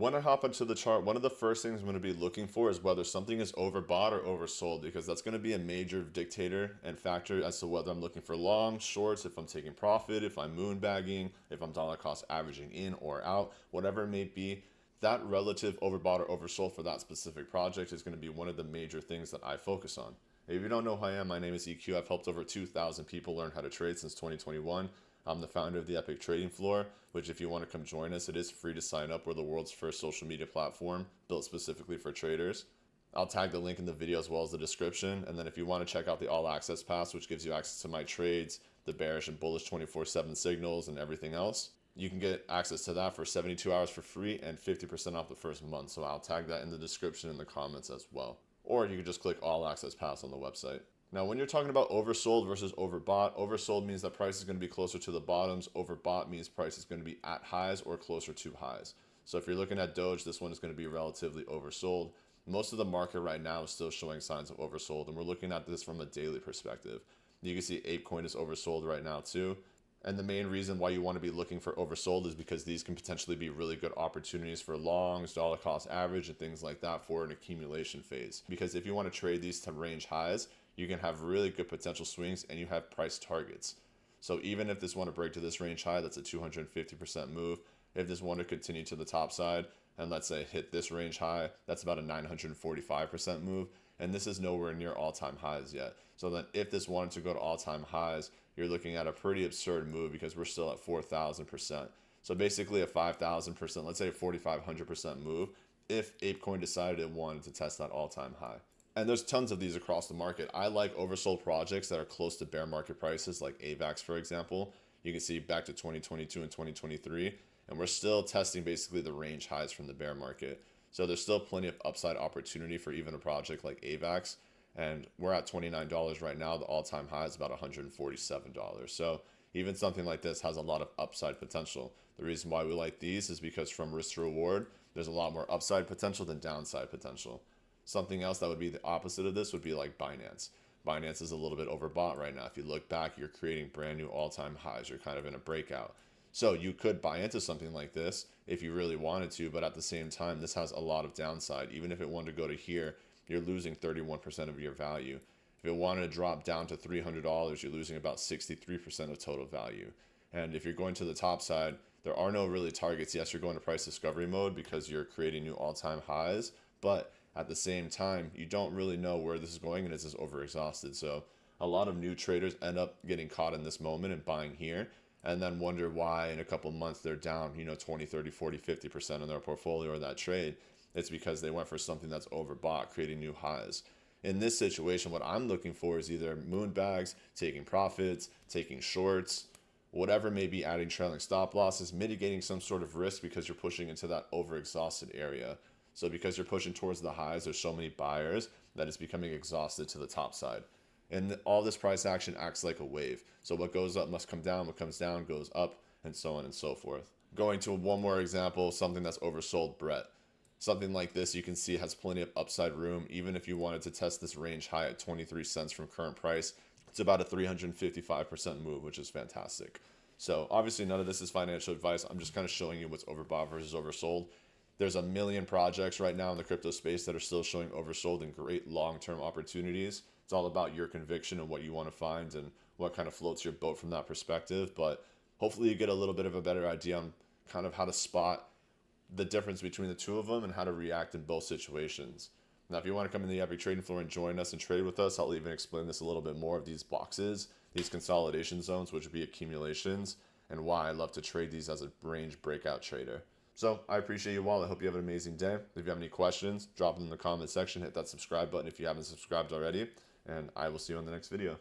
When I hop into the chart, one of the first things I'm going to be looking for is whether something is overbought or oversold, because that's going to be a major dictator and factor as to whether I'm looking for long, shorts, if I'm taking profit, if I'm moonbagging, if I'm dollar cost averaging in or out, whatever it may be. That relative overbought or oversold for that specific project is going to be one of the major things that I focus on. If you don't know who I am, my name is EQ. I've helped over 2,000 people learn how to trade since 2021. I'm the founder of the Epic Trading Floor, which if you want to come join us, it is free to sign up. We're the world's first social media platform built specifically for traders. I'll tag the link in the video as well as the description. And then if you want to check out the All Access Pass, which gives you access to my trades, the bearish and bullish 24/7 signals and everything else, you can get access to that for 72 hours for free and 50% off the first month. So I'll tag that in the description in the comments as well. Or you can just click All Access Pass on the website. Now, when you're talking about oversold versus overbought, oversold means that price is going to be closer to the bottoms. Overbought means price is going to be at highs or closer to highs. So if you're looking at Doge, this one is going to be relatively oversold. Most of the market right now is still showing signs of oversold, and we're looking at this from a daily perspective. You can see ApeCoin is oversold right now too. And the main reason why you want to be looking for oversold is because these can potentially be really good opportunities for longs, dollar cost average, and things like that for an accumulation phase. Because if you want to trade these to range highs, you can have really good potential swings and you have price targets. So even if this want to break to this range high, that's a 250% move. If this want to continue to the top side and let's say hit this range high, that's about a 945% move. And this is nowhere near all-time highs yet. So then if this wanted to go to all-time highs, you're looking at a pretty absurd move because we're still at 4,000%. So basically a 5,000%, let's say a 4,500% move if ApeCoin decided it wanted to test that all-time high. And there's tons of these across the market. I like oversold projects that are close to bear market prices, like AVAX, for example. You can see back to 2022 and 2023, and we're still testing basically the range highs from the bear market. So there's still plenty of upside opportunity for even a project like AVAX. And we're at $29 right now. The all-time high is about $147. So even something like this has a lot of upside potential. The reason why we like these is because from risk to reward, there's a lot more upside potential than downside potential. Something else that would be the opposite of this would be like Binance. Binance is a little bit overbought right now. If you look back, you're creating brand new all-time highs. You're kind of in a breakout. So you could buy into something like this if you really wanted to, but at the same time, this has a lot of downside. Even if it wanted to go to here, you're losing 31% of your value. If it wanted to drop down to $300, you're losing about 63% of total value. And if you're going to the top side, there are no really targets. Yes, you're going to price discovery mode because you're creating new all-time highs, but at the same time, you don't really know where this is going and it's just overexhausted. So a lot of new traders end up getting caught in this moment and buying here and then wonder why in a couple months they're down, 20, 30, 40, 50% in their portfolio or that trade. It's because they went for something that's overbought, creating new highs. In this situation, what I'm looking for is either moon bags, taking profits, taking shorts, whatever may be, adding trailing stop losses, mitigating some sort of risk because you're pushing into that overexhausted area. So because you're pushing towards the highs, there's so many buyers that it's becoming exhausted to the top side. And all this price action acts like a wave. So what goes up must come down, what comes down goes up, and so on and so forth. Going to one more example, something that's oversold, Brett. Something like this you can see has plenty of upside room. Even if you wanted to test this range high at 23 cents from current price, it's about a 355% move, which is fantastic. So obviously none of this is financial advice. I'm just kind of showing you what's overbought versus oversold. There's a million projects right now in the crypto space that are still showing oversold and great long-term opportunities. It's all about your conviction and what you want to find and what kind of floats your boat from that perspective. But hopefully you get a little bit of a better idea on kind of how to spot the difference between the two of them and how to react in both situations. Now, if you want to come in the Epic Trading Floor and join us and trade with us, I'll even explain this a little bit more of these boxes, these consolidation zones, which would be accumulations, and why I love to trade these as a range breakout trader. So I appreciate you all. I hope you have an amazing day. If you have any questions, drop them in the comment section. Hit that subscribe button if you haven't subscribed already. And I will see you in the next video.